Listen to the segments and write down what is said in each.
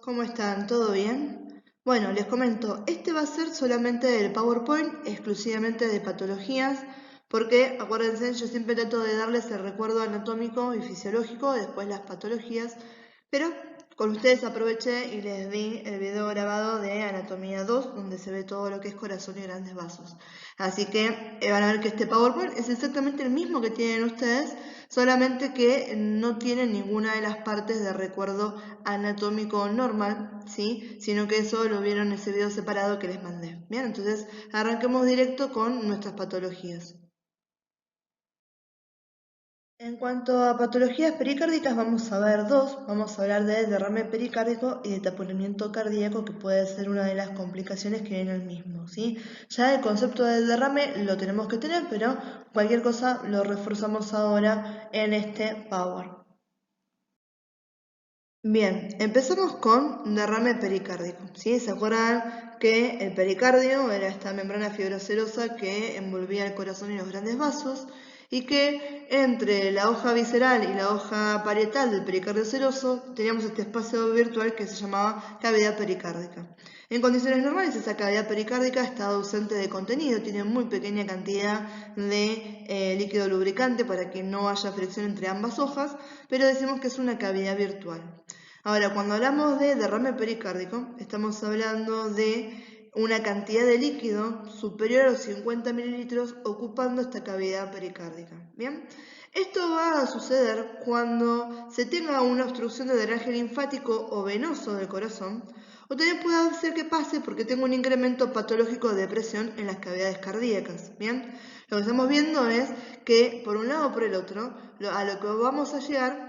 ¿Cómo están? ¿Todo bien? Bueno, les comento, este va a ser solamente el PowerPoint, exclusivamente de patologías, porque acuérdense, yo siempre trato de darles el recuerdo anatómico y fisiológico, después las patologías, pero con ustedes aproveché y les di el video grabado de Anatomía 2, donde se ve todo lo que es corazón y grandes vasos. Así que van a ver que este PowerPoint es exactamente el mismo que tienen ustedes, solamente que no tiene ninguna de las partes de recuerdo anatómico normal, ¿sí? Sino que eso lo vieron en ese video separado que les mandé. Bien, entonces arranquemos directo con nuestras patologías. En cuanto a patologías pericárdicas, vamos a ver dos. Vamos a hablar de derrame pericárdico y de taponamiento cardíaco, que puede ser una de las complicaciones que viene el mismo, ¿sí? Ya el concepto del derrame lo tenemos que tener, pero cualquier cosa lo reforzamos ahora en este Power. Bien, empezamos con derrame pericárdico, ¿sí? ¿Se acuerdan que el pericardio era esta membrana fibroserosa que envolvía el corazón y los grandes vasos y que entre la hoja visceral y la hoja parietal del pericardio seroso teníamos este espacio virtual que se llamaba cavidad pericárdica? En condiciones normales esa cavidad pericárdica está ausente de contenido, tiene muy pequeña cantidad de líquido lubricante para que no haya fricción entre ambas hojas, pero decimos que es una cavidad virtual. Ahora, cuando hablamos de derrame pericárdico, estamos hablando de una cantidad de líquido superior a los 50 mililitros ocupando esta cavidad pericárdica. ¿Bien? Esto va a suceder cuando se tenga una obstrucción de drenaje linfático o venoso del corazón, o también puede ser que pase porque tengo un incremento patológico de presión en las cavidades cardíacas. ¿Bien? Lo que estamos viendo es que por un lado o por el otro, a lo que vamos a llegar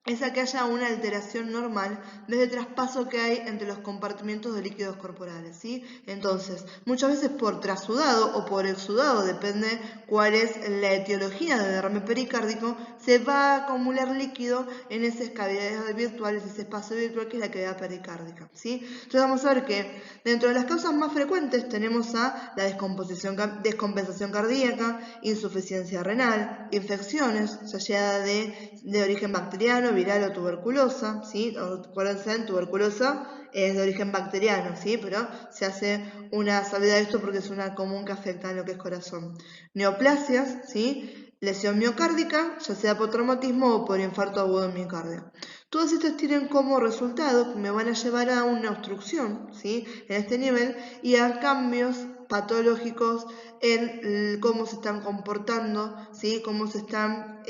es a que haya una alteración normal desde el traspaso que hay entre los compartimentos de líquidos corporales, ¿sí? Entonces, muchas veces por trasudado o por exudado, depende cuál es la etiología del derrame pericárdico, se va a acumular líquido en esas cavidades virtuales, ese espacio virtual que es la cavidad pericárdica, ¿sí? Entonces vamos a ver que dentro de las causas más frecuentes tenemos a la descompensación cardíaca, insuficiencia renal, infecciones, ya sea de origen bacteriano, viral o tuberculosa, ¿sí? Acuérdense, tuberculosa es de origen bacteriano, ¿sí? Pero se hace una salvedad de esto porque es una común que afecta a lo que es corazón. Neoplasias, ¿sí? Lesión miocárdica, ya sea por traumatismo o por infarto agudo miocardio. Todas estas tienen como resultado que me van a llevar a una obstrucción, ¿sí? En este nivel y a cambios patológicos en cómo se están comportando, ¿sí? Cómo se están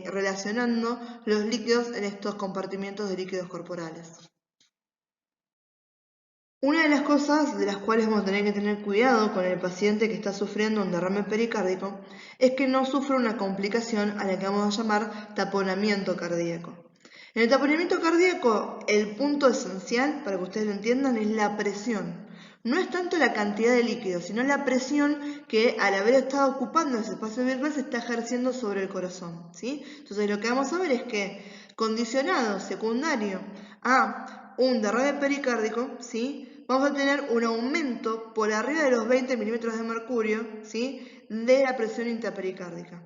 relacionando los líquidos en estos compartimentos de líquidos corporales. Una de las cosas de las cuales vamos a tener que tener cuidado con el paciente que está sufriendo un derrame pericárdico es que no sufra una complicación a la que vamos a llamar taponamiento cardíaco. En el taponamiento cardíaco, el punto esencial, para que ustedes lo entiendan, es la presión. No es tanto la cantidad de líquido, sino la presión que al haber estado ocupando ese espacio virtual se está ejerciendo sobre el corazón, ¿sí? Entonces lo que vamos a ver es que condicionado secundario a un derrame pericárdico, ¿sí? Vamos a tener un aumento por arriba de los 20 milímetros de mercurio, ¿sí? De la presión intrapericárdica.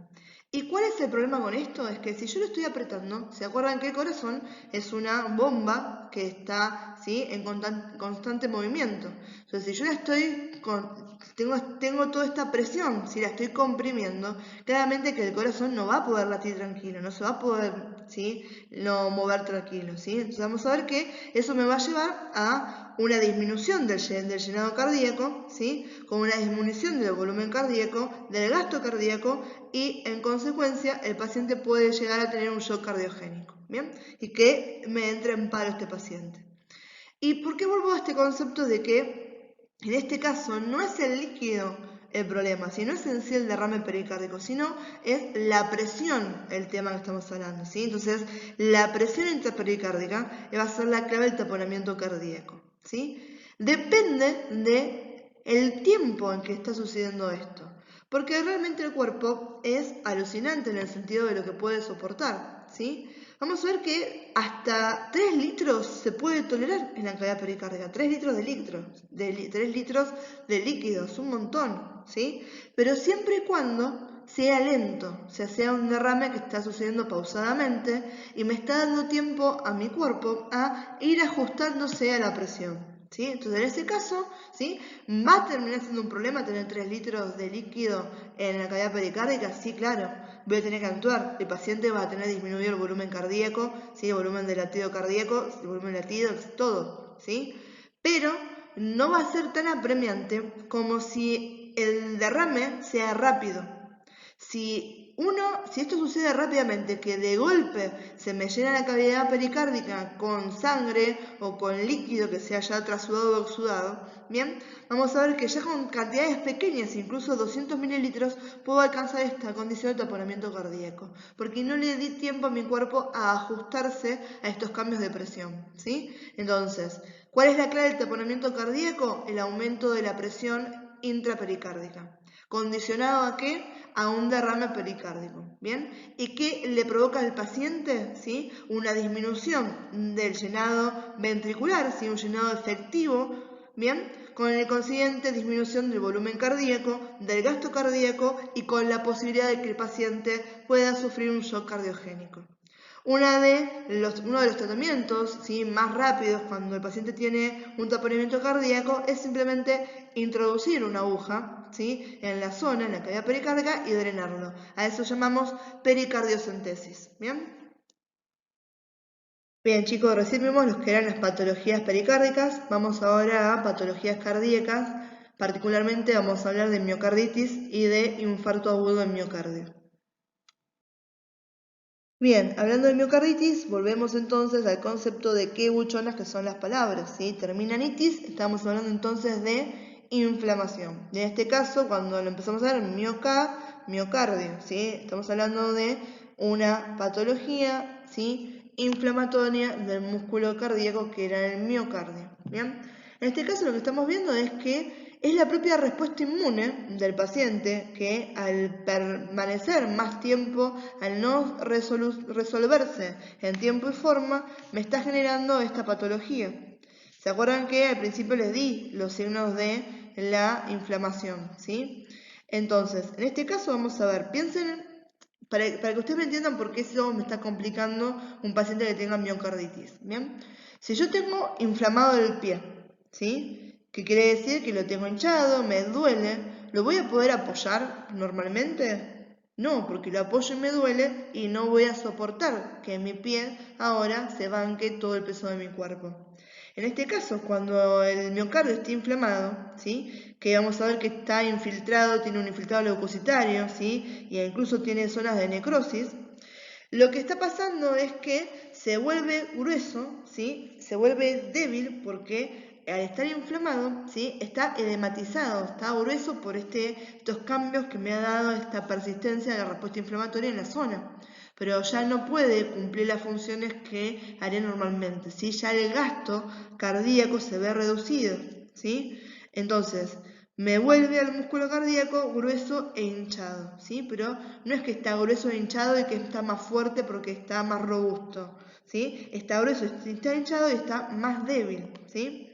¿Y cuál es el problema con esto? Es que si yo lo estoy apretando, ¿se acuerdan que el corazón es una bomba que está, ¿sí? En constante movimiento? Entonces, si yo la tengo toda esta presión, si la estoy comprimiendo, claramente que el corazón no va a poder latir tranquilo, no se va a poder, ¿sí? No mover tranquilo, ¿sí? Entonces vamos a ver que eso me va a llevar a una disminución del llenado cardíaco, ¿sí? Con una disminución del volumen cardíaco, del gasto cardíaco y en consecuencia el paciente puede llegar a tener un shock cardiogénico, ¿bien? Y que me entre en paro este paciente. ¿Y por qué vuelvo a este concepto de que en este caso no es el líquido el problema, sino es en sí el derrame pericárdico, sino es la presión el tema que estamos hablando, ¿sí? Entonces, la presión intrapericárdica va a ser la clave del taponamiento cardíaco, ¿sí? Depende de el tiempo en que está sucediendo esto, porque realmente el cuerpo es alucinante en el sentido de lo que puede soportar, ¿sí? Vamos a ver que hasta 3 litros se puede tolerar en la cavidad pericárdica. 3 litros de 3 litros de líquido, es un montón, ¿sí? Pero siempre y cuando sea lento, o sea, sea un derrame que está sucediendo pausadamente y me está dando tiempo a mi cuerpo a ir ajustándose a la presión. ¿Sí? Entonces, en ese caso, ¿sí? ¿Va a terminar siendo un problema tener 3 litros de líquido en la cavidad pericárdica? Sí, claro, voy a tener que actuar. El paciente va a tener disminuido el volumen cardíaco, ¿sí? El volumen de latido cardíaco, el volumen de latido, todo, ¿sí? Pero no va a ser tan apremiante como si el derrame sea rápido. Si esto sucede rápidamente, que de golpe se me llena la cavidad pericárdica con sangre o con líquido que se haya trasudado o exudado, bien, vamos a ver que ya con cantidades pequeñas, incluso 200 mililitros, puedo alcanzar esta condición de taponamiento cardíaco, porque no le di tiempo a mi cuerpo a ajustarse a estos cambios de presión, ¿sí? Entonces, ¿cuál es la clave del taponamiento cardíaco? El aumento de la presión intrapericárdica. ¿Condicionado a qué? A un derrame pericárdico, ¿bien? ¿Y qué le provoca al paciente? ¿Sí? Una disminución del llenado ventricular, ¿sí? Un llenado efectivo, ¿bien? Con el consiguiente disminución del volumen cardíaco, del gasto cardíaco y con la posibilidad de que el paciente pueda sufrir un shock cardiogénico. Uno de los tratamientos, ¿sí? Más rápidos cuando el paciente tiene un taponamiento cardíaco es simplemente introducir una aguja, ¿sí? En la zona, en la cavidad pericárdica y drenarlo. A eso llamamos pericardiocentesis. ¿Bien? Bien, chicos, recién vimos los que eran las patologías pericárdicas. Vamos ahora a patologías cardíacas. Particularmente vamos a hablar de miocarditis y de infarto agudo en miocardio. Bien, hablando de miocarditis, volvemos entonces al concepto de qué buchonas que son las palabras, ¿sí? Termina en itis, estamos hablando entonces de inflamación. En este caso, cuando lo empezamos a ver, miocardio, ¿sí? Estamos hablando de una patología, ¿sí? Inflamatoria del músculo cardíaco que era el miocardio, ¿bien? En este caso lo que estamos viendo es que es la propia respuesta inmune del paciente que al permanecer más tiempo, al no resolverse en tiempo y forma, me está generando esta patología. ¿Se acuerdan que al principio les di los signos de la inflamación? ¿Sí? Entonces, en este caso vamos a ver, piensen, para que ustedes me entiendan por qué eso me está complicando un paciente que tenga miocarditis. ¿Bien? Si yo tengo inflamado el pie, ¿sí? ¿Qué quiere decir? Que lo tengo hinchado, me duele. ¿Lo voy a poder apoyar normalmente? No, porque lo apoyo y me duele y no voy a soportar que mi pie ahora se banque todo el peso de mi cuerpo. En este caso, cuando el miocardio está inflamado, ¿sí? Que vamos a ver que está infiltrado, tiene un infiltrado leucocitario, ¿sí? Y incluso tiene zonas de necrosis, lo que está pasando es que se vuelve grueso, ¿sí? Se vuelve débil porque al estar inflamado, ¿sí? Está edematizado, está grueso por estos cambios que me ha dado esta persistencia de la respuesta inflamatoria en la zona. Pero ya no puede cumplir las funciones que haría normalmente, ¿sí? Ya el gasto cardíaco se ve reducido, ¿sí? Entonces, me vuelve al músculo cardíaco grueso e hinchado, ¿sí? Pero no es que está grueso e hinchado y que está más fuerte porque está más robusto, ¿sí? Está grueso, está hinchado y está más débil, ¿sí?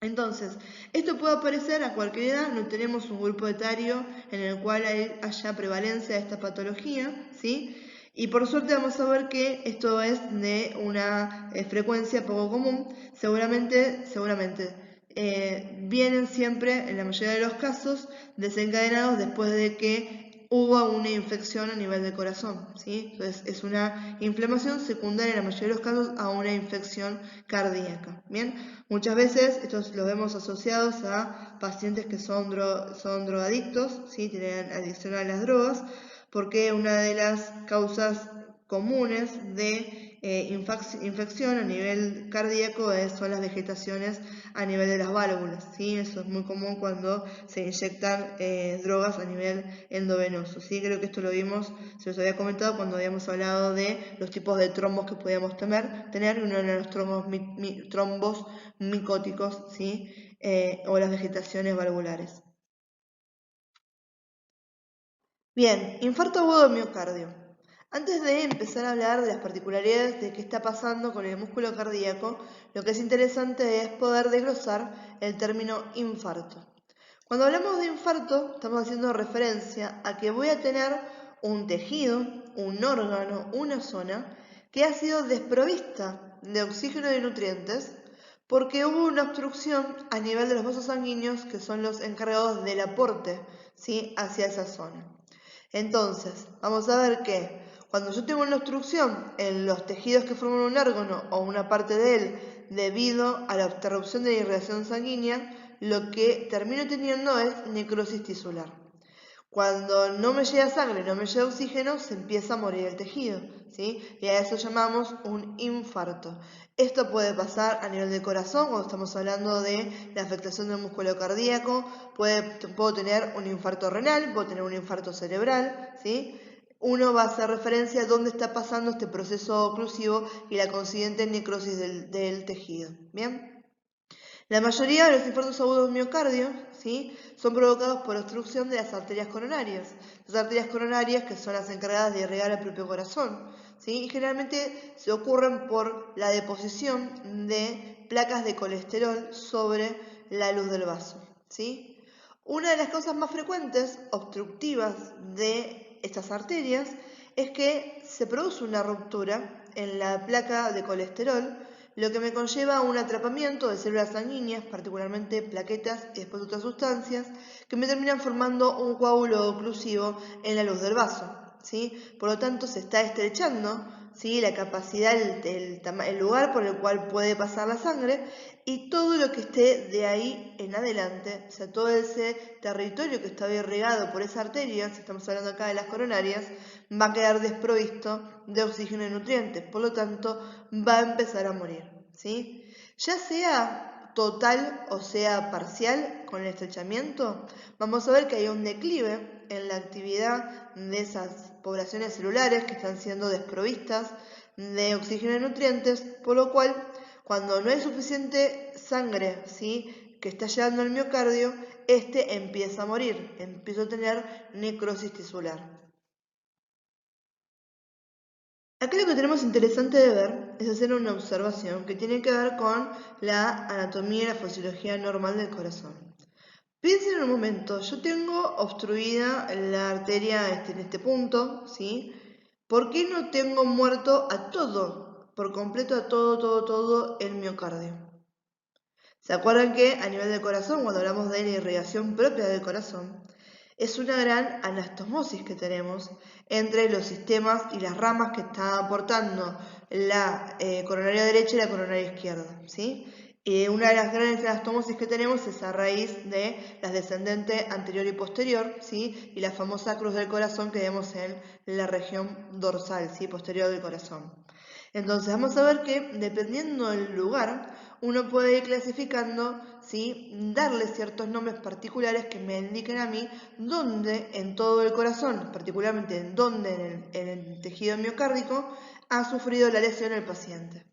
Entonces, esto puede aparecer a cualquier edad, no tenemos un grupo etario en el cual haya prevalencia de esta patología, ¿sí? Y por suerte vamos a ver que esto es de una frecuencia poco común, seguramente vienen siempre, en la mayoría de los casos, desencadenados después de que hubo una infección a nivel del corazón, ¿sí? Entonces es una inflamación secundaria en la mayoría de los casos a una infección cardíaca, ¿bien? Muchas veces estos los vemos asociados a pacientes que son drogadictos, ¿sí? Tienen adicción a las drogas, porque una de las causas comunes de infección a nivel cardíaco son las vegetaciones a nivel de las válvulas, ¿sí? Eso es muy común cuando se inyectan drogas a nivel endovenoso, ¿sí? Creo que esto lo vimos, se los había comentado cuando habíamos hablado de los tipos de trombos que podíamos tener uno de los trombos micóticos, ¿sí? O las vegetaciones valvulares. Bien, infarto agudo de miocardio. Antes de empezar a hablar de las particularidades de qué está pasando con el músculo cardíaco, lo que es interesante es poder desglosar el término infarto. Cuando hablamos de infarto, estamos haciendo referencia a que voy a tener un tejido, un órgano, una zona que ha sido desprovista de oxígeno y nutrientes porque hubo una obstrucción a nivel de los vasos sanguíneos que son los encargados del aporte, ¿sí?, hacia esa zona. Entonces, vamos a ver que cuando yo tengo una obstrucción en los tejidos que forman un órgano o una parte de él debido a la interrupción de la irrigación sanguínea, lo que termino teniendo es necrosis tisular. Cuando no me llega sangre, no me llega oxígeno, se empieza a morir el tejido, ¿sí? Y a eso llamamos un infarto. Esto puede pasar a nivel del corazón, cuando estamos hablando de la afectación del músculo cardíaco, puedo tener un infarto renal, puedo tener un infarto cerebral, ¿sí? Uno va a hacer referencia a dónde está pasando este proceso oclusivo y la consiguiente necrosis del tejido, ¿bien? La mayoría de los infartos agudos de miocardio, ¿sí?, son provocados por obstrucción de las arterias coronarias. Las arterias coronarias que son las encargadas de irrigar el propio corazón, ¿sí? Y generalmente se ocurren por la deposición de placas de colesterol sobre la luz del vaso, ¿sí? Una de las causas más frecuentes obstructivas de estas arterias es que se produce una ruptura en la placa de colesterol, lo que me conlleva a un atrapamiento de células sanguíneas, particularmente plaquetas y después otras sustancias, que me terminan formando un coágulo oclusivo en la luz del vaso, ¿sí? Por lo tanto, se está estrechando, ¿sí?, la capacidad, el lugar por el cual puede pasar la sangre, y todo lo que esté de ahí en adelante, o sea, todo ese territorio que estaba irrigado por esa arteria, si estamos hablando acá de las coronarias, va a quedar desprovisto de oxígeno y nutrientes, por lo tanto va a empezar a morir, ¿sí? Ya sea total o sea parcial con el estrechamiento, vamos a ver que hay un declive en la actividad de esas poblaciones celulares que están siendo desprovistas de oxígeno y nutrientes, por lo cual cuando no hay suficiente sangre, ¿sí?, que está llegando al miocardio, este empieza a morir, empieza a tener necrosis tisular. Acá lo que tenemos interesante de ver es hacer una observación que tiene que ver con la anatomía y la fisiología normal del corazón. Piensen en un momento, yo tengo obstruida la arteria en este punto, ¿sí? ¿Por qué no tengo muerto a todo, por completo a todo el miocardio? ¿Se acuerdan que a nivel del corazón, cuando hablamos de la irrigación propia del corazón, es una gran anastomosis que tenemos entre los sistemas y las ramas que están aportando la coronaria derecha y la coronaria izquierda, ¿sí? Una de las grandes anastomosis que tenemos es a raíz de las descendentes anterior y posterior, ¿sí?, y la famosa cruz del corazón que vemos en la región dorsal, ¿sí?, posterior del corazón. Entonces vamos a ver que dependiendo del lugar, uno puede ir clasificando, ¿sí?, darle ciertos nombres particulares que me indiquen a mí dónde en todo el corazón, particularmente en dónde en el tejido miocárdico, ha sufrido la lesión el paciente.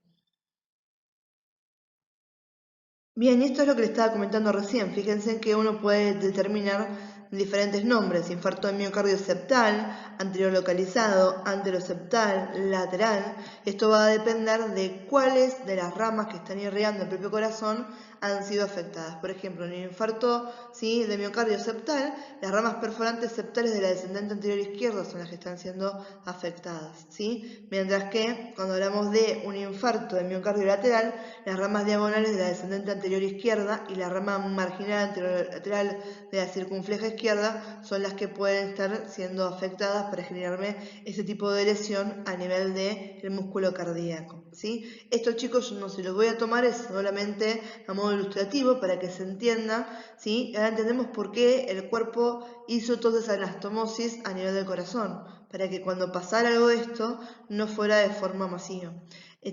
Bien, esto es lo que les estaba comentando recién. Fíjense que uno puede determinar diferentes nombres: infarto de miocardio septal, anterior localizado, anteroseptal, lateral. Esto va a depender de cuáles de las ramas que están irrigando el propio corazón han sido afectadas. Por ejemplo, en el infarto, ¿sí?, de miocardio septal, las ramas perforantes septales de la descendente anterior izquierda son las que están siendo afectadas, ¿sí? Mientras que cuando hablamos de un infarto de miocardio lateral, las ramas diagonales de la descendente anterior izquierda y la rama marginal anterolateral de la circunfleja izquierda son las que pueden estar siendo afectadas para generarme ese tipo de lesión a nivel del músculo cardíaco, ¿sí? Esto, chicos, yo no se los voy a tomar, es solamente a modo ilustrativo para que se entienda, ¿sí? Ahora entendemos por qué el cuerpo hizo toda esa anastomosis a nivel del corazón, para que cuando pasara algo de esto no fuera de forma masiva.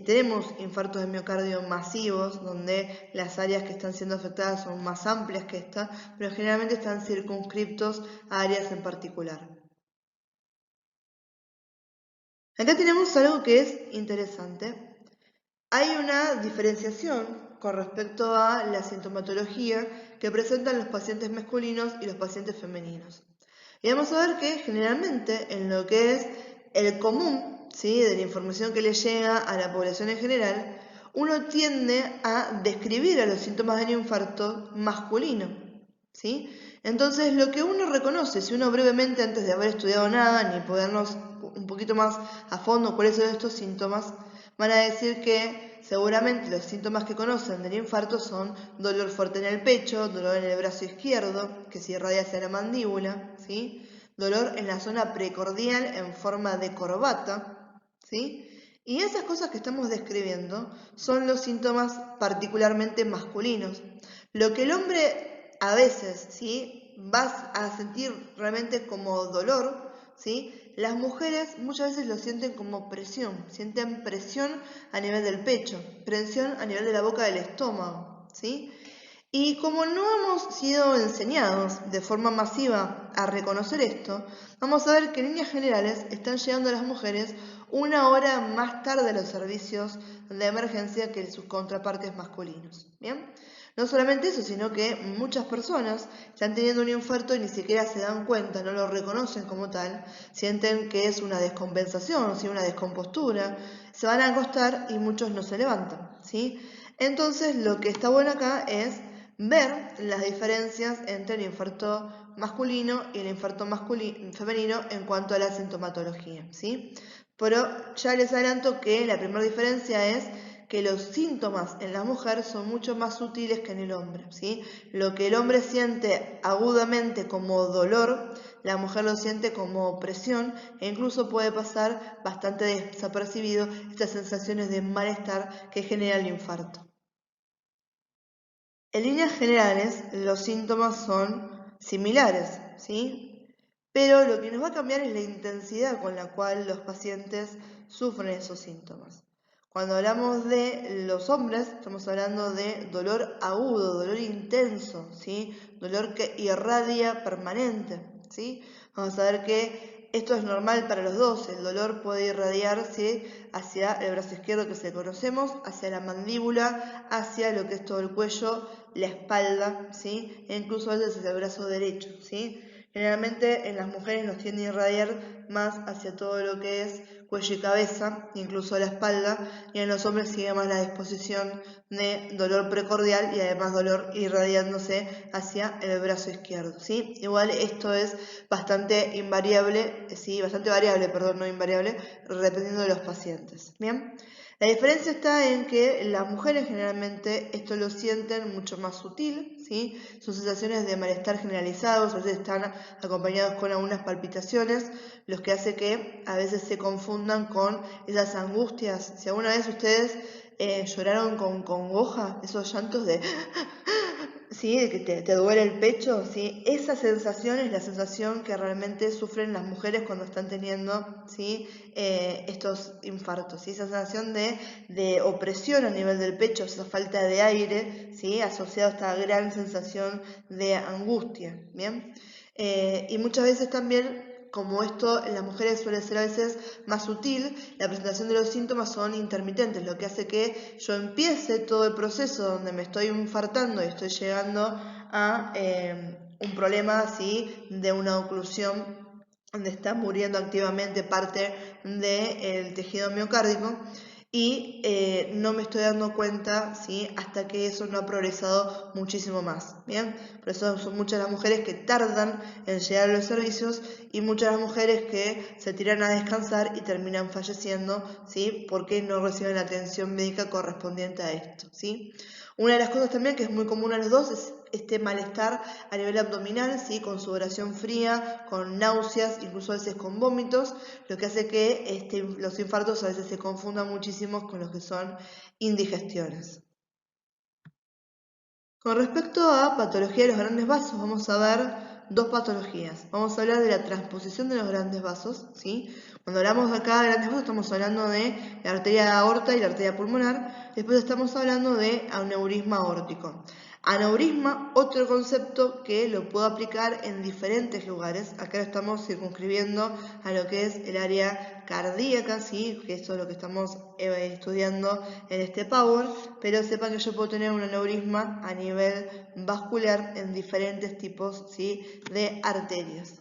Tenemos infartos de miocardio masivos, donde las áreas que están siendo afectadas son más amplias que esta, pero generalmente están circunscriptos a áreas en particular. Acá tenemos algo que es interesante. Hay una diferenciación con respecto a la sintomatología que presentan los pacientes masculinos y los pacientes femeninos. Y vamos a ver que generalmente en lo que es el común, ¿sí?, de la información que le llega a la población en general, uno tiende a describir a los síntomas del infarto masculino. ¿sí? Entonces, lo que uno reconoce, si uno brevemente, antes de haber estudiado nada, ni podernos un poquito más a fondo cuáles son estos síntomas, van a decir que seguramente los síntomas que conocen del infarto son dolor fuerte en el pecho, dolor en el brazo izquierdo, que se irradia hacia la mandíbula, ¿sí? Dolor en la zona precordial en forma de corbata, ¿sí? Y esas cosas que estamos describiendo son los síntomas particularmente masculinos. Lo que el hombre a veces, ¿sí?, vas a sentir realmente como dolor, ¿sí?, las mujeres muchas veces lo sienten como presión, sienten presión a nivel del pecho, presión a nivel de la boca del estómago, ¿sí? Y como no hemos sido enseñados de forma masiva a reconocer esto, vamos a ver que en líneas generales están llegando las mujeres 1 hora más tarde a los servicios de emergencia que sus contrapartes masculinos. ¿Bien? No solamente eso, sino que muchas personas están teniendo un infarto y ni siquiera se dan cuenta, no lo reconocen como tal, sienten que es una descompensación, ¿sí?, una descompostura, se van a acostar y muchos no se levantan, ¿sí? Entonces, lo que está bueno acá es ver las diferencias entre el infarto masculino y el infarto femenino en cuanto a la sintomatología, ¿sí? Pero ya les adelanto que la primera diferencia es que los síntomas en la mujer son mucho más sutiles que en el hombre, ¿sí? Lo que el hombre siente agudamente como dolor, la mujer lo siente como opresión e incluso puede pasar bastante desapercibido estas sensaciones de malestar que genera el infarto. En líneas generales, los síntomas son similares, ¿sí? Pero lo que nos va a cambiar es la intensidad con la cual los pacientes sufren esos síntomas. Cuando hablamos de los hombres, estamos hablando de dolor agudo, dolor intenso, ¿sí? Dolor que irradia permanente, ¿sí? Vamos a ver que esto es normal para los dos, el dolor puede irradiarse hacia el brazo izquierdo que se conocemos, hacia la mandíbula, hacia lo que es todo el cuello, la espalda, ¿sí? E incluso a veces hacia el brazo derecho, ¿sí? Generalmente en las mujeres nos tiende a irradiar más hacia todo lo que es cuello y cabeza, incluso la espalda, y en los hombres sigue más la disposición de dolor precordial y además dolor irradiándose hacia el brazo izquierdo, ¿sí? Igual esto es bastante invariable, sí, bastante variable, perdón, no invariable, dependiendo de los pacientes, ¿bien? La diferencia está en que las mujeres generalmente esto lo sienten mucho más sutil, ¿sí? Son sensaciones de malestar generalizados, a veces están acompañados con algunas palpitaciones, lo que hace que a veces se confundan con esas angustias. Si alguna vez ustedes lloraron con congoja, esos llantos de ¿sí?, de que te duele el pecho, ¿sí? Esa sensación es la sensación que realmente sufren las mujeres cuando están teniendo, ¿sí?, estos infartos, ¿sí? Esa sensación de opresión a nivel del pecho, esa falta de aire, ¿sí?, asociado a esta gran sensación de angustia, ¿bien? Y muchas veces también, como esto en las mujeres suele ser a veces más sutil, la presentación de los síntomas son intermitentes, lo que hace que yo empiece todo el proceso donde me estoy infartando y estoy llegando a un problema así de una oclusión donde está muriendo activamente parte del tejido miocárdico y no me estoy dando cuenta, ¿sí?, hasta que eso no ha progresado muchísimo más, ¿bien? Por eso son muchas las mujeres que tardan en llegar a los servicios y muchas las mujeres que se tiran a descansar y terminan falleciendo, ¿sí?, porque no reciben la atención médica correspondiente a esto, ¿sí? Una de las cosas también que es muy común a los dos es este malestar a nivel abdominal, ¿sí?, con sudoración fría, con náuseas, incluso a veces con vómitos, lo que hace que los infartos a veces se confundan muchísimo con los que son indigestiones. Con respecto a patología de los grandes vasos, vamos a ver dos patologías. Vamos a hablar de la transposición de los grandes vasos, ¿sí? Cuando hablamos acá de grandes vasos estamos hablando de la arteria aorta y la arteria pulmonar. Después estamos hablando de aneurisma aórtico. Aneurisma, otro concepto que lo puedo aplicar en diferentes lugares. Acá lo estamos circunscribiendo a lo que es el área cardíaca, ¿sí?, que eso es lo que estamos estudiando en este Power, pero sepan que yo puedo tener un aneurisma a nivel vascular en diferentes tipos, ¿sí?, de arterias.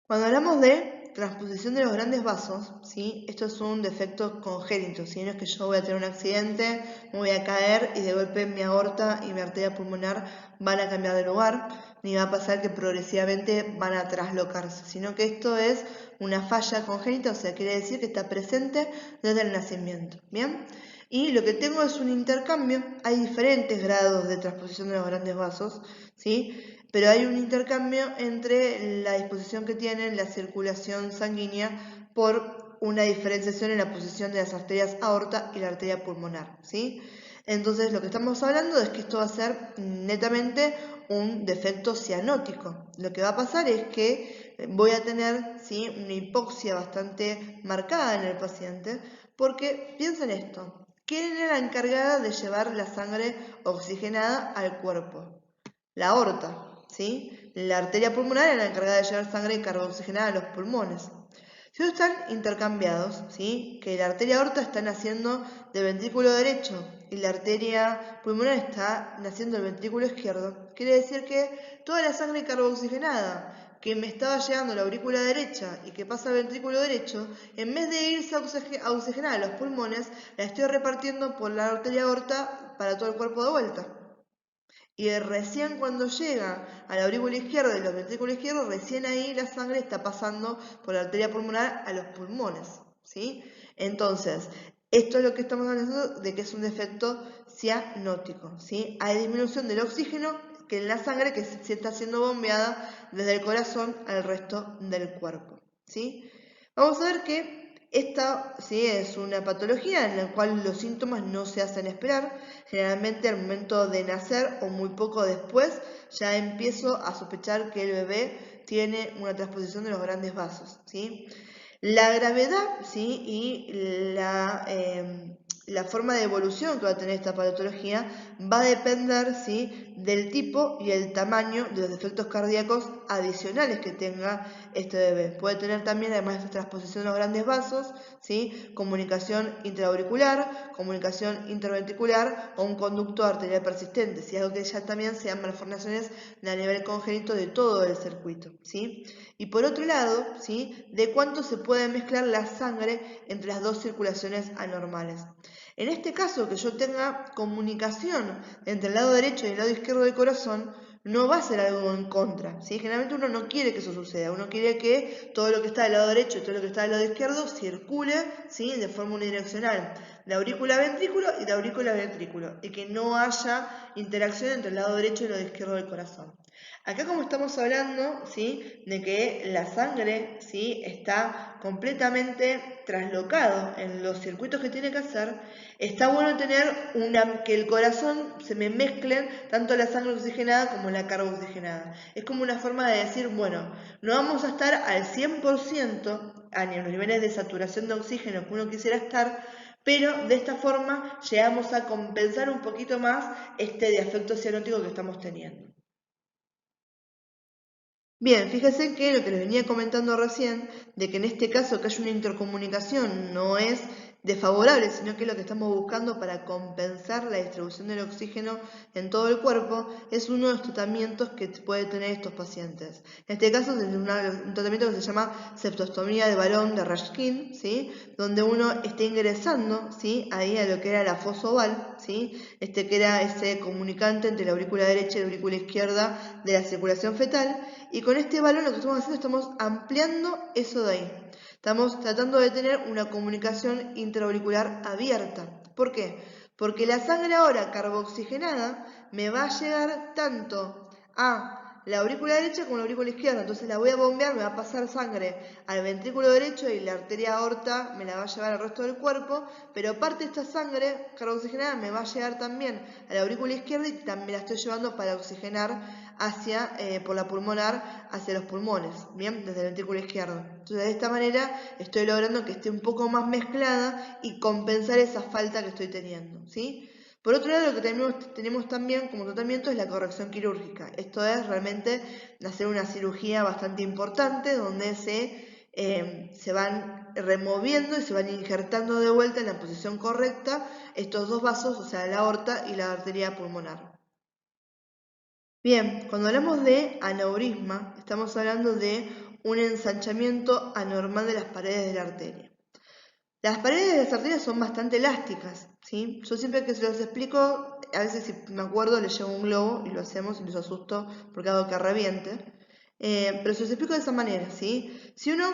Cuando hablamos de transposición de los grandes vasos, ¿sí? Esto es un defecto congénito, ¿sí? No es que yo voy a tener un accidente, me voy a caer y de golpe mi aorta y mi arteria pulmonar van a cambiar de lugar, ni va a pasar que progresivamente van a traslocarse, sino que esto es una falla congénita, o sea, quiere decir que está presente desde el nacimiento, ¿bien? Y lo que tengo es un intercambio, hay diferentes grados de transposición de los grandes vasos, ¿sí? Pero hay un intercambio entre la disposición que tienen la circulación sanguínea por una diferenciación en la posición de las arterias aorta y la arteria pulmonar, ¿sí? Entonces lo que estamos hablando es que esto va a ser netamente un defecto cianótico. Lo que va a pasar es que voy a tener, ¿sí?, una hipoxia bastante marcada en el paciente, porque piensen esto, ¿quién era la encargada de llevar la sangre oxigenada al cuerpo? La aorta, ¿sí? La arteria pulmonar es la encargada de llevar sangre carboxigenada a los pulmones. Si ellos están intercambiados, ¿sí? Que la arteria aorta está naciendo del ventrículo derecho y la arteria pulmonar está naciendo del ventrículo izquierdo, quiere decir que toda la sangre carboxigenada que me estaba llegando a la aurícula derecha y que pasa al ventrículo derecho, en vez de irse a oxigenar a los pulmones, la estoy repartiendo por la arteria aorta para todo el cuerpo de vuelta. Y recién cuando llega a la aurícula izquierda y los ventrículos izquierdos, recién ahí la sangre está pasando por la arteria pulmonar a los pulmones, ¿sí? Entonces, esto es lo que estamos hablando de que es un defecto cianótico, ¿sí? Hay disminución del oxígeno que en la sangre que se está siendo bombeada desde el corazón al resto del cuerpo, ¿sí? Vamos a ver que esta, ¿sí?, es una patología en la cual los síntomas no se hacen esperar. Generalmente al momento de nacer o muy poco después ya empiezo a sospechar que el bebé tiene una transposición de los grandes vasos, ¿sí? La gravedad, ¿sí?, y la forma de evolución que va a tener esta patología va a depender, ¿sí?, del tipo y el tamaño de los defectos cardíacos adicionales que tenga este bebé. Puede tener también, además de esta transposición de los grandes vasos, ¿sí?, comunicación intraauricular, comunicación interventricular o un conducto arterial persistente, ¿sí?, algo que ya también sean malformaciones a nivel congénito de todo el circuito, ¿sí? Y por otro lado, ¿sí?, de cuánto se puede mezclar la sangre entre las dos circulaciones anormales. En este caso, que yo tenga comunicación entre el lado derecho y el lado izquierdo del corazón, no va a ser algo en contra, ¿sí? Generalmente uno no quiere que eso suceda, uno quiere que todo lo que está del lado derecho y todo lo que está del lado izquierdo circule, ¿sí?, de forma unidireccional, la aurícula-ventrículo y la aurícula-ventrículo, y que no haya interacción entre el lado derecho y el lado izquierdo del corazón. Acá, como estamos hablando, ¿sí?, de que la sangre, ¿sí?, está completamente traslocado en los circuitos que tiene que hacer, está bueno tener que el corazón se me mezclen tanto la sangre oxigenada como la carboxigenada. Es como una forma de decir, bueno, no vamos a estar al 100% a los niveles de saturación de oxígeno que uno quisiera estar, pero de esta forma llegamos a compensar un poquito más este defecto cianótico que estamos teniendo. Bien, fíjense que lo que les venía comentando recién, de que en este caso que haya una intercomunicación no es desfavorable, sino que es lo que estamos buscando para compensar la distribución del oxígeno en todo el cuerpo, es uno de los tratamientos que pueden tener estos pacientes. En este caso es un tratamiento que se llama septostomía de balón de Rashkin, ¿sí?, donde uno está ingresando, ¿sí?, ahí a lo que era la fosa oval, ¿sí?, que era ese comunicante entre la aurícula derecha y la aurícula izquierda de la circulación fetal. Y con este balón lo que estamos haciendo, estamos ampliando eso de ahí. Estamos tratando de tener una comunicación intraauricular abierta. ¿Por qué? Porque la sangre ahora carboxigenada me va a llegar tanto a la aurícula derecha como la aurícula izquierda. Entonces la voy a bombear, me va a pasar sangre al ventrículo derecho y la arteria aorta me la va a llevar al resto del cuerpo, pero parte de esta sangre carboxigenada me va a llegar también a la aurícula izquierda y también la estoy llevando para oxigenar por la pulmonar hacia los pulmones, ¿bien? Desde el ventrículo izquierdo. Entonces de esta manera estoy logrando que esté un poco más mezclada y compensar esa falta que estoy teniendo, ¿sí? Por otro lado, lo que tenemos también como tratamiento es la corrección quirúrgica. Esto es realmente hacer una cirugía bastante importante donde se van removiendo y se van injertando de vuelta en la posición correcta estos dos vasos, o sea, la aorta y la arteria pulmonar. Bien, cuando hablamos de aneurisma, estamos hablando de un ensanchamiento anormal de las paredes de la arteria. Las paredes de las arterias son bastante elásticas, ¿sí? Yo siempre que se los explico, a veces si me acuerdo les llevo un globo y lo hacemos y los asusto porque hago que reviente. Pero se los explico de esa manera, ¿sí? Si uno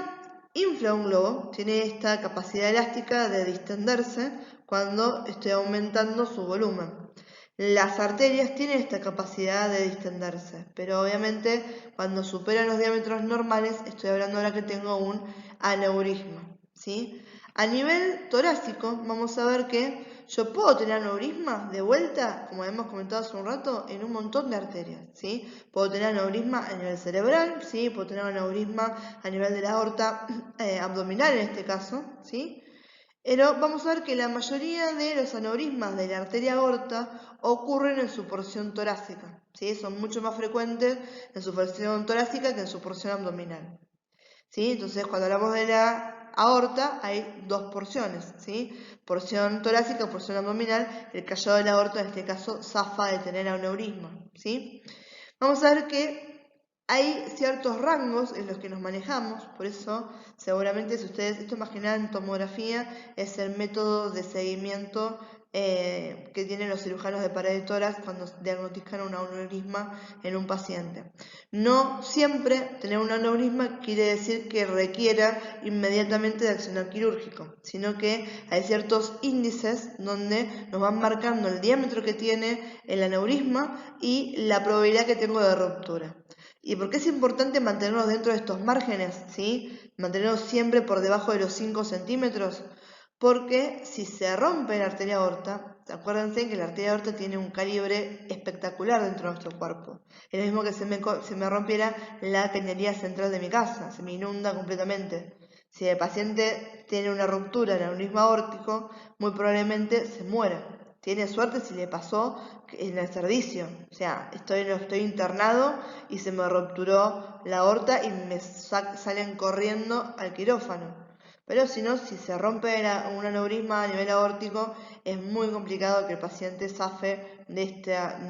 infla un globo, tiene esta capacidad elástica de distenderse cuando estoy aumentando su volumen. Las arterias tienen esta capacidad de distenderse, pero obviamente cuando superan los diámetros normales, estoy hablando ahora que tengo un aneurisma, ¿sí? A nivel torácico, vamos a ver que yo puedo tener aneurisma de vuelta, como hemos comentado hace un rato, en un montón de arterias, ¿sí? Puedo tener aneurisma a nivel cerebral, ¿sí? Puedo tener aneurisma a nivel de la aorta abdominal en este caso, ¿sí? Pero vamos a ver que la mayoría de los aneurismas de la arteria aorta ocurren en su porción torácica, ¿sí? Son mucho más frecuentes en su porción torácica que en su porción abdominal, ¿sí? Entonces, cuando hablamos de la aorta, hay dos porciones, ¿sí? Porción torácica, porción abdominal. El callado de la aorta, en este caso, zafa de tener aneurisma, ¿sí? Vamos a ver que hay ciertos rangos en los que nos manejamos, por eso seguramente si ustedes, esto más que nada en tomografía, es el método de seguimiento que tienen los cirujanos de pared de tórax cuando diagnostican un aneurisma en un paciente. No siempre tener un aneurisma quiere decir que requiera inmediatamente de accionar quirúrgico, sino que hay ciertos índices donde nos van marcando el diámetro que tiene el aneurisma y la probabilidad que tengo de ruptura. ¿Y por qué es importante mantenernos dentro de estos márgenes? ¿Sí? Mantenernos siempre por debajo de los 5 centímetros. Porque si se rompe la arteria aorta, acuérdense que la arteria aorta tiene un calibre espectacular dentro de nuestro cuerpo. Es lo mismo que se me rompiera la cañería central de mi casa, se me inunda completamente. Si el paciente tiene una ruptura en el aneurisma aórtico, muy probablemente se muera. Tiene suerte si le pasó en el servicio, o sea, estoy internado y se me rupturó la aorta y me salen corriendo al quirófano. Pero si no, si se rompe un aneurisma a nivel aórtico, es muy complicado que el paciente zafe de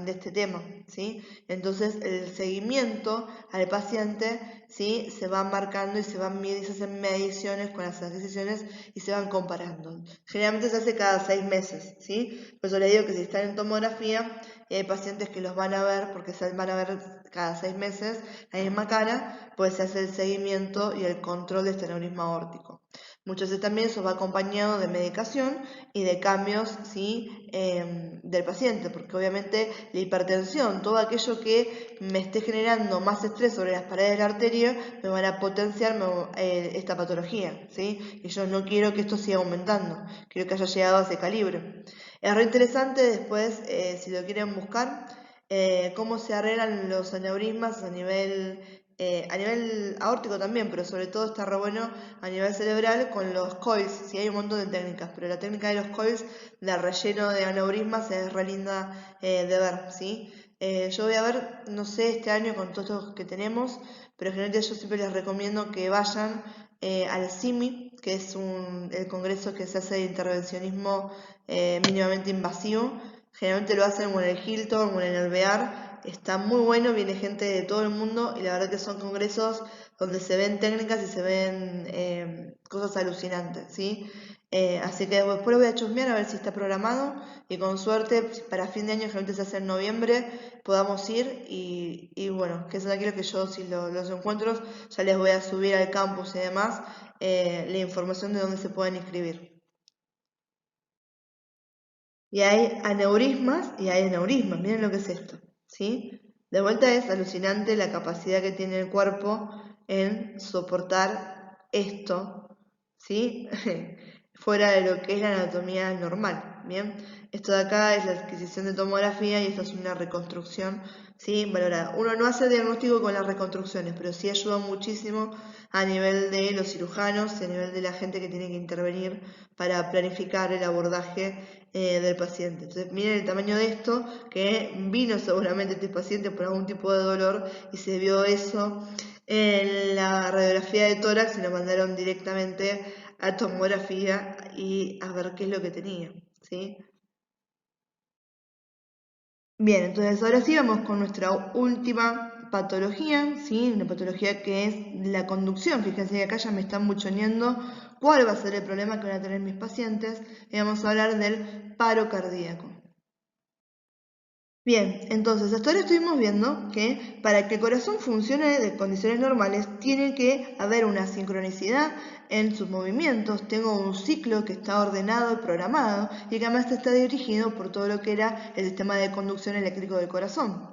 este tema, ¿sí? Entonces, el seguimiento al paciente, ¿sí? Se va marcando y se hacen mediciones con las adquisiciones y se van comparando. Generalmente se hace cada 6 meses, ¿sí? Por eso le digo que si están en tomografía y hay pacientes que los van a ver, porque se van a ver cada 6 meses la misma cara, pues se hace el seguimiento y el control de este aneurisma aórtico. Muchas veces también eso va acompañado de medicación y de cambios, ¿sí? Del paciente, porque obviamente la hipertensión, todo aquello que me esté generando más estrés sobre las paredes de la arteria, me van a potenciar esta patología, ¿sí? Y yo no quiero que esto siga aumentando, quiero que haya llegado a ese calibre. Es re interesante después, si lo quieren buscar, cómo se arreglan los aneurismas a nivel aórtico también, pero sobre todo está re bueno a nivel cerebral con los coils. Sí, hay un montón de técnicas, pero la técnica de los coils de relleno de aneurismas es re linda de ver, ¿sí? Yo voy a ver, no sé, este año con todos estos que tenemos, pero generalmente yo siempre les recomiendo que vayan al CIMI, que es el congreso que se hace de intervencionismo mínimamente invasivo. Generalmente lo hacen en el Hilton o en el Bear. Está muy bueno, viene gente de todo el mundo y la verdad que son congresos donde se ven técnicas y se ven cosas alucinantes, ¿sí? Así que después lo voy a chusmear a ver si está programado y con suerte para fin de año, generalmente se hace en noviembre, podamos ir y bueno, que son aquellos que yo si los encuentro ya les voy a subir al campus y demás la información de dónde se pueden inscribir. Y hay aneurismas y hay aneurismas, miren lo que es esto, ¿sí? De vuelta es alucinante la capacidad que tiene el cuerpo en soportar esto, ¿sí? Fuera de lo que es la anatomía normal, ¿bien? Esto de acá es la adquisición de tomografía y esto es una reconstrucción, ¿sí? Valorada. Uno no hace diagnóstico con las reconstrucciones, pero sí ayuda muchísimo a nivel de los cirujanos y a nivel de la gente que tiene que intervenir para planificar el abordaje del paciente. Entonces miren el tamaño de esto, que vino seguramente este paciente por algún tipo de dolor y se vio eso en la radiografía de tórax y lo mandaron directamente a tomografía y a ver qué es lo que tenía, ¿sí? Bien, entonces ahora sí vamos con nuestra última patología, ¿sí? Una patología que es la conducción. Fíjense que acá ya me están buchoneando cuál va a ser el problema que van a tener mis pacientes. Y vamos a hablar del paro cardíaco. Bien, entonces hasta ahora estuvimos viendo que para que el corazón funcione de condiciones normales tiene que haber una sincronicidad en sus movimientos, tengo un ciclo que está ordenado y programado y que además está dirigido por todo lo que era el sistema de conducción eléctrico del corazón.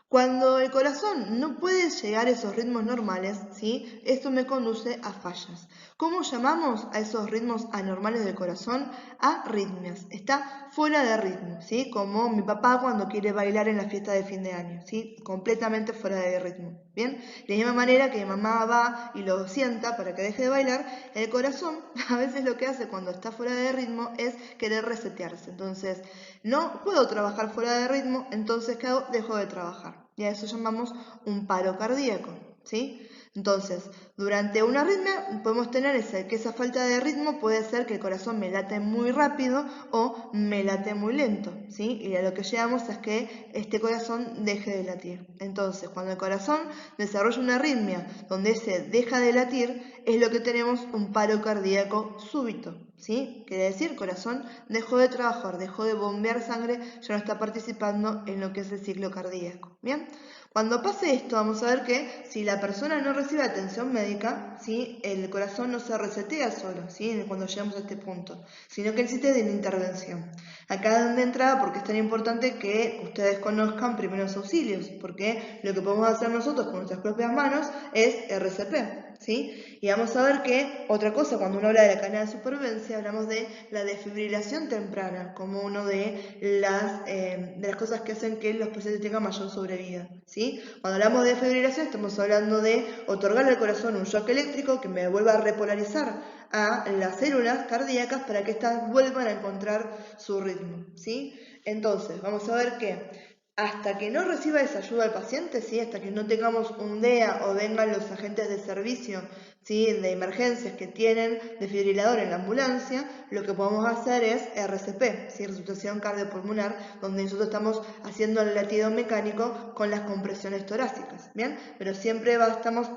Cuando el corazón no puede llegar a esos ritmos normales, ¿sí? Esto me conduce a fallas. ¿Cómo llamamos a esos ritmos anormales del corazón? Arritmias. Está fuera de ritmo, ¿sí? Como mi papá cuando quiere bailar en la fiesta de fin de año, ¿sí? Completamente fuera de ritmo. ¿Bien? De la misma manera que mi mamá va y lo sienta para que deje de bailar, el corazón a veces lo que hace cuando está fuera de ritmo es querer resetearse. Entonces, no puedo trabajar fuera de ritmo, entonces ¿qué hago? Dejo de trabajar. Y a eso llamamos un paro cardíaco, ¿sí? Entonces, durante una arritmia podemos tener que esa falta de ritmo puede ser que el corazón me late muy rápido o me late muy lento, ¿sí? Y a lo que llegamos es que este corazón deje de latir. Entonces, cuando el corazón desarrolla una arritmia donde se deja de latir, es lo que tenemos un paro cardíaco súbito, ¿sí? Quiere decir, el corazón dejó de trabajar, dejó de bombear sangre, ya no está participando en lo que es el ciclo cardíaco, ¿bien? Cuando pase esto, vamos a ver que si la persona no recibe atención médica, ¿sí? El corazón no se resetea solo, ¿sí? Cuando llegamos a este punto, sino que necesita de una intervención. Acá es donde entra, porque es tan importante que ustedes conozcan primeros auxilios, porque lo que podemos hacer nosotros con nuestras propias manos es RCP. ¿Sí? Y vamos a ver que otra cosa, cuando uno habla de la cadena de supervivencia, hablamos de la desfibrilación temprana como una de las cosas que hacen que los pacientes tengan mayor sobrevida. ¿Sí? Cuando hablamos de desfibrilación estamos hablando de otorgarle al corazón un shock eléctrico que me vuelva a repolarizar a las células cardíacas para que éstas vuelvan a encontrar su ritmo. ¿Sí? Entonces, vamos a ver que hasta que no reciba esa ayuda al paciente, ¿sí? Hasta que no tengamos un DEA o vengan los agentes de servicio, ¿sí? De emergencias que tienen desfibrilador en la ambulancia, lo que podemos hacer es RCP, ¿sí? Resucitación cardiopulmonar, donde nosotros estamos haciendo el latido mecánico con las compresiones torácicas, ¿bien? Pero siempre estamos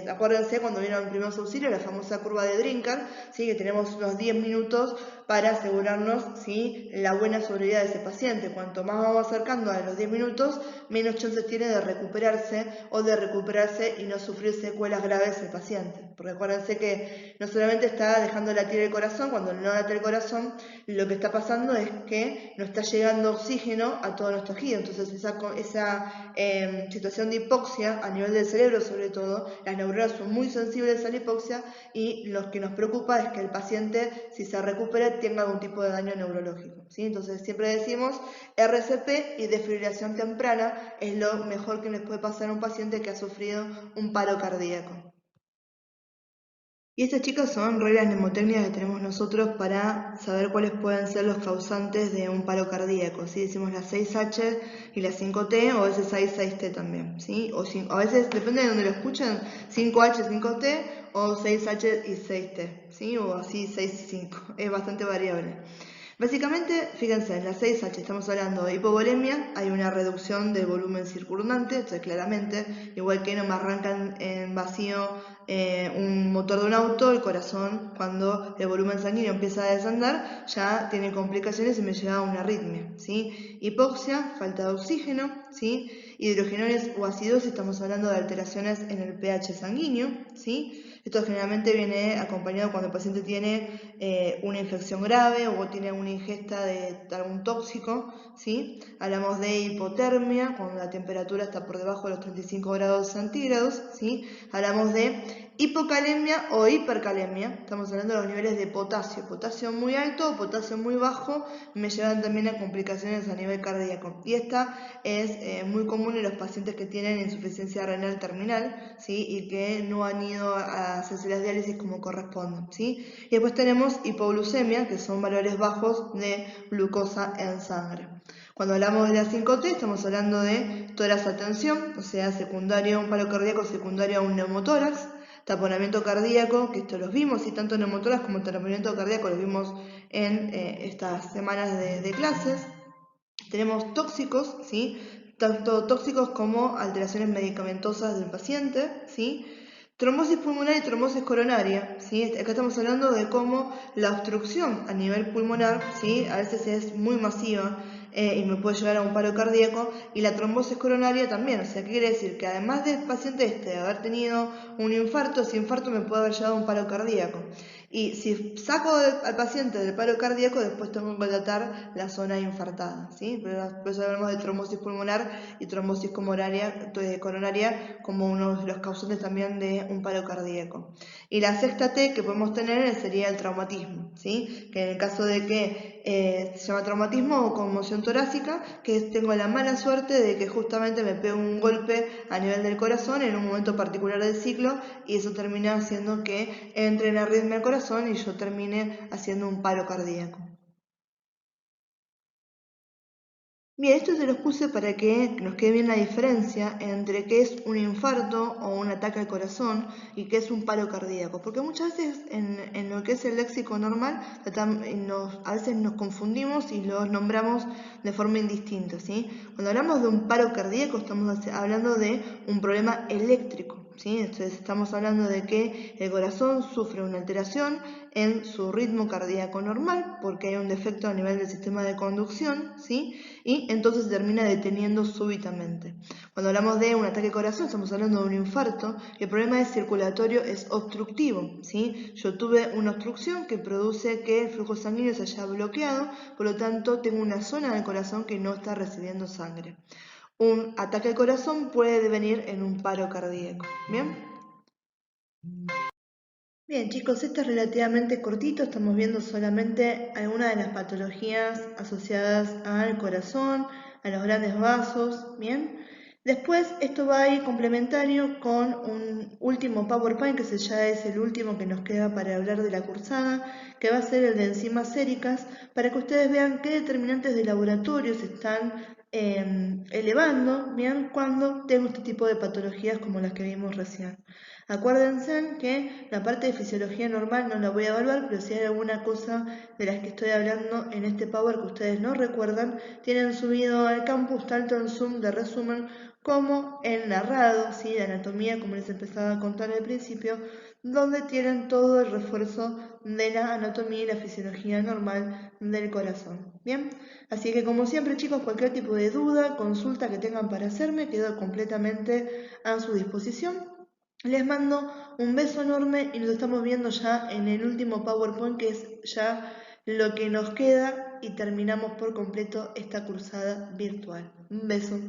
acuérdense cuando vieron primeros auxilios, la famosa curva de Drinkard, ¿sí? Que tenemos unos 10 minutos para asegurarnos, ¿sí? La buena sobrevida de ese paciente. Cuanto más vamos acercando a los 10 minutos, menos chances tiene de recuperarse y no sufrir secuelas graves el paciente. Porque acuérdense que no solamente está dejando de latir el corazón, cuando no late el corazón, lo que está pasando es que no está llegando oxígeno a todo nuestro tejido. Entonces esa situación de hipoxia a nivel del cerebro sobre todo, las neuronas son muy sensibles a la hipoxia y lo que nos preocupa es que el paciente, si se recupera, tenga algún tipo de daño neurológico, ¿sí? Entonces siempre decimos RCP y desfibrilación temprana es lo mejor que les puede pasar a un paciente que ha sufrido un paro cardíaco. Y estas chicas son reglas mnemotécnicas que tenemos nosotros para saber cuáles pueden ser los causantes de un paro cardíaco. ¿Sí? Decimos las 6H y las 5T, o a veces hay 6T también. ¿Sí? A veces, depende de donde lo escuchan, 5H, 5T o 6H y 6T. ¿Sí? O así 6 y 5. Es bastante variable. Básicamente, fíjense, en la 6H estamos hablando de hipovolemia, hay una reducción del volumen circundante, entonces claramente, igual que no me arrancan en vacío un motor de un auto, el corazón, cuando el volumen sanguíneo empieza a desandar, ya tiene complicaciones y me lleva a una arritmia, ¿sí? Hipoxia, falta de oxígeno, ¿sí? Hidrogenosis o acidosis, estamos hablando de alteraciones en el pH sanguíneo, ¿sí? Esto generalmente viene acompañado cuando el paciente tiene una infección grave o tiene una ingesta de algún tóxico, ¿sí? Hablamos de hipotermia, cuando la temperatura está por debajo de los 35 grados centígrados, ¿sí? Hablamos de hipocalemia o hipercalemia, estamos hablando de los niveles de potasio muy alto o potasio muy bajo, me llevan también a complicaciones a nivel cardíaco. Y esta es muy común en los pacientes que tienen insuficiencia renal terminal, ¿sí? Y que no han ido a hacerse las diálisis como corresponden, ¿sí? Y después tenemos hipoglucemia, que son valores bajos de glucosa en sangre. Cuando hablamos de la 5T, estamos hablando de tórax atención, o sea, secundario a un paro cardíaco, secundario a un neumotórax. Taponamiento cardíaco, que esto los vimos, y tanto neumotórax como taponamiento cardíaco los vimos en estas semanas de clases. Tenemos tóxicos, ¿sí? tanto tóxicos como alteraciones medicamentosas del paciente, ¿sí? Trombosis pulmonar y trombosis coronaria, ¿sí? Acá estamos hablando de cómo la obstrucción a nivel pulmonar, ¿sí? A veces es muy masiva y me puede llevar a un paro cardíaco, y la trombosis coronaria también. O sea, ¿qué quiere decir? Que además del paciente haber tenido un infarto, ese infarto me puede haber llevado a un paro cardíaco. Y si saco al paciente del paro cardíaco, después tengo que tratar la zona infartada, ¿sí? Por eso hablamos de trombosis pulmonar y trombosis coronaria como uno de los causantes también de un paro cardíaco. Y la sexta T que podemos tener sería el traumatismo, ¿sí? Que en el caso de que se llama traumatismo o conmoción torácica, que tengo la mala suerte de que justamente me pego un golpe a nivel del corazón en un momento particular del ciclo, y eso termina haciendo que entre en arritmia al corazón y yo termine haciendo un paro cardíaco. Bien, esto se los puse para que nos quede bien la diferencia entre qué es un infarto o un ataque al corazón y qué es un paro cardíaco, porque muchas veces en lo que es el léxico normal a veces nos confundimos y los nombramos de forma indistinta, ¿sí? Cuando hablamos de un paro cardíaco estamos hablando de un problema eléctrico, ¿sí? Entonces estamos hablando de que el corazón sufre una alteración en su ritmo cardíaco normal porque hay un defecto a nivel del sistema de conducción, ¿sí? Y entonces se termina deteniendo súbitamente. Cuando hablamos de un ataque al corazón estamos hablando de un infarto, y el problema circulatorio es obstructivo, ¿sí? Yo tuve una obstrucción que produce que el flujo sanguíneo se haya bloqueado, por lo tanto tengo una zona del corazón que no está recibiendo sangre. Un ataque al corazón puede devenir en un paro cardíaco, ¿bien? Bien, chicos, esto es relativamente cortito, estamos viendo solamente algunas de las patologías asociadas al corazón, a los grandes vasos, ¿bien? Después esto va a ir complementario con un último PowerPoint, que ya es el último que nos queda para hablar de la cursada, que va a ser el de enzimas séricas, para que ustedes vean qué determinantes de laboratorio se están elevando, ¿bien? Cuando tengo este tipo de patologías como las que vimos recién. Acuérdense que la parte de fisiología normal no la voy a evaluar, pero si hay alguna cosa de las que estoy hablando en este Power que ustedes no recuerdan, tienen subido al campus tanto en Zoom de resumen como en narrado, ¿sí? De anatomía, como les empezaba a contar al principio, donde tienen todo el refuerzo de la anatomía y la fisiología normal del corazón. Bien, así que como siempre, chicos, cualquier tipo de duda, consulta que tengan para hacerme, quedo completamente a su disposición. Les mando un beso enorme y nos estamos viendo ya en el último PowerPoint, que es ya lo que nos queda, y terminamos por completo esta cruzada virtual. Un beso.